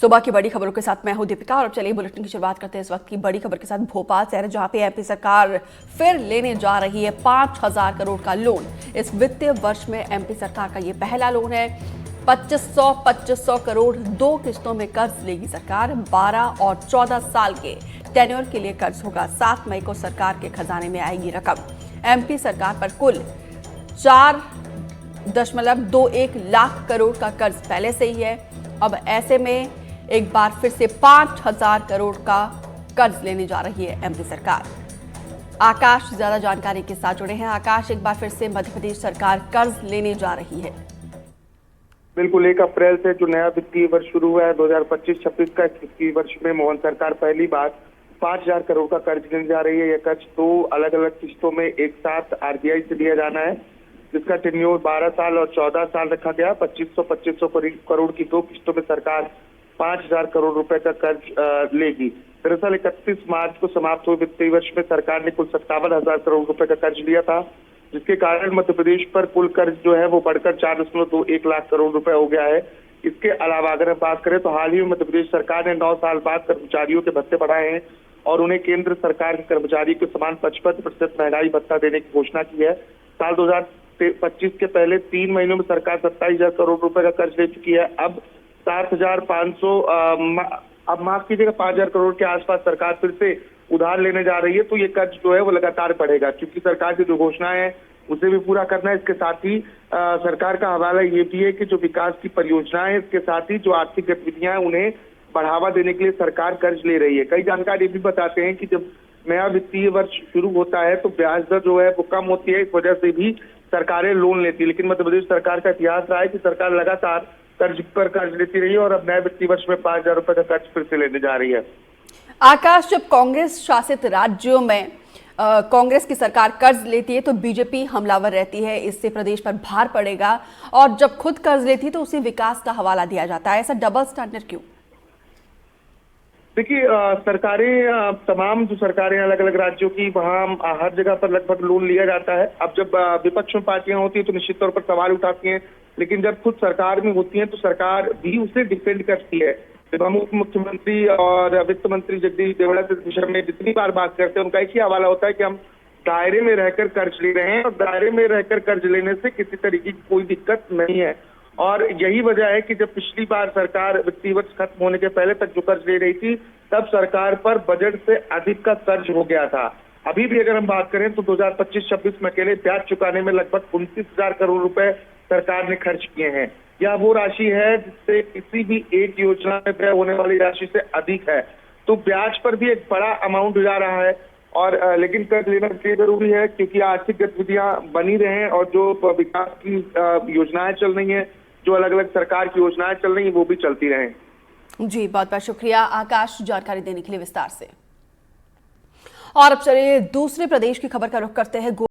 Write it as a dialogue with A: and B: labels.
A: सुबह की बड़ी खबरों के साथ मैं हूं दीपिका और अब चलिए बुलेटिन की शुरुआत करते हैं इस वक्त की बड़ी खबर के साथ भोपाल से, जहां पे एमपी सरकार फिर लेने जा रही है 5,000 करोड़ का लोन। इस वित्तीय वर्ष में एमपी सरकार का ये पहला लोन है। 2500 करोड़ 2 किस्तों में कर्ज लेगी सरकार। 12 और 14 साल के टेन्योर के लिए कर्ज होगा। 7 मई को सरकार के खजाने में आएगी रकम। एमपी सरकार पर कुल 4.21 लाख करोड़ का कर्ज पहले से ही है। अब ऐसे में एक बार फिर से 5,000 करोड़ का कर्ज लेने जा रही है एमपी सरकार। आकाश ज्यादा जानकारी के साथ जुड़े हैं। आकाश, एक बार फिर से मध्य प्रदेश सरकार कर्ज लेने जा रही है।
B: बिल्कुल, 1 अप्रैल से जो नया वित्तीय वर्ष शुरू हुआ है 2025-26 का, इस वित्तीय वर्ष में मोहन सरकार पहली बार 5,000 करोड़ का कर्ज लेने जा रही है। यह कर्ज 2 अलग अलग किस्तों में एक साथ आरबीआई से लिया जाना है, जिसका टेन्योर 12 साल और 14 साल रखा गया। 2500 करोड़ की 2 किस्तों में सरकार 5,000 करोड़ रुपए का कर्ज लेगी। दरअसल 31 मार्च को समाप्त हुए वित्तीय वर्ष में सरकार ने कुल 57,000 करोड़ रुपए का कर्ज लिया था, जिसके कारण मध्य प्रदेश पर कुल कर्ज जो है वो बढ़कर 4.21 लाख करोड़ रुपए हो गया है। इसके अलावा अगर हम बात करें तो हाल ही में मध्य प्रदेश सरकार ने 9 साल बाद कर्मचारियों के भत्ते बढ़ाए हैं और उन्हें केंद्र सरकार के कर्मचारी को समान 55% महंगाई भत्ता देने की घोषणा की है। साल 2025 के पहले 3 महीनों में सरकार 27,000 करोड़ रुपए का कर्ज ले चुकी है। अब 7,500 अब माफ कीजिएगा 5,000 करोड़ के आसपास सरकार फिर से उधार लेने जा रही है। तो ये कर्ज जो है वो लगातार बढ़ेगा, क्योंकि सरकार की जो घोषणा है उसे भी पूरा करना है। इसके साथ ही सरकार का हवाला ये भी है कि जो विकास की परियोजनाएं, इसके साथ ही जो आर्थिक गतिविधियां हैं उन्हें बढ़ावा देने के लिए सरकार कर्ज ले रही है। कई जानकार ये भी बताते हैं कि जब नया वित्तीय वर्ष शुरू होता है तो ब्याज दर जो है वो कम होती है, इस वजह से भी सरकारें लोन लेती है। लेकिन मध्य प्रदेश सरकार का इतिहास रहा है कि सरकार लगातार कर्ज पर कर्ज लेती रही है और अब नए वित्तीय वर्ष में 5,000 रुपए का कर्ज फिर से लेने जा रही है।
A: आकाश, जब कांग्रेस शासित राज्यों में कांग्रेस की सरकार कर्ज लेती है तो बीजेपी हमलावर रहती है, इससे प्रदेश पर भार पड़ेगा, और जब खुद कर्ज लेती है तो उसे विकास का हवाला दिया जाता है। ऐसा डबल स्टैंडर्ड क्यों?
B: देखिए, सरकारें तमाम जो सरकारें अलग अलग राज्यों की, वहाँ हर जगह पर लगभग लोन लिया जाता है। अब जब विपक्ष में पार्टियां होती है तो निश्चित तौर पर सवाल उठाती हैं, लेकिन जब खुद सरकार में होती है तो सरकार भी उसे डिफेंड करती है। जब हम उप मुख्यमंत्री और वित्त मंत्री जगदीश देवड़ा से इस विषय में जितनी बार बात करते हैं, उनका एक ही हवाला होता है कि हम दायरे में रहकर कर्ज ले रहे हैं और दायरे में रहकर कर्ज लेने से किसी तरीके की कोई दिक्कत नहीं है। और यही वजह है कि जब पिछली बार सरकार वित्तीय वर्ष खत्म होने के पहले तक जो कर्ज ले रही थी, तब सरकार पर बजट से अधिक का कर्ज हो गया था। अभी भी अगर हम बात करें तो 2025-26 में अकेले ब्याज चुकाने में लगभग 29,000 करोड़ रुपए सरकार ने खर्च किए हैं। यह वो राशि है जिससे किसी भी एक योजना में व्यय होने वाली राशि से अधिक है। तो ब्याज पर भी एक बड़ा अमाउंट जा रहा है। और लेकिन कर्ज लेना इसलिए जरूरी है क्योंकि आर्थिक गतिविधियां बनी रहें और जो विकास की योजनाएं चल रही हैं, जो अलग अलग सरकार की योजनाएं चल रही हैं, वो भी चलती रहें।
A: जी, बहुत बहुत शुक्रिया आकाश जानकारी देने के लिए विस्तार से। और अब चलिए दूसरे प्रदेश की खबर का रुख करते हैं।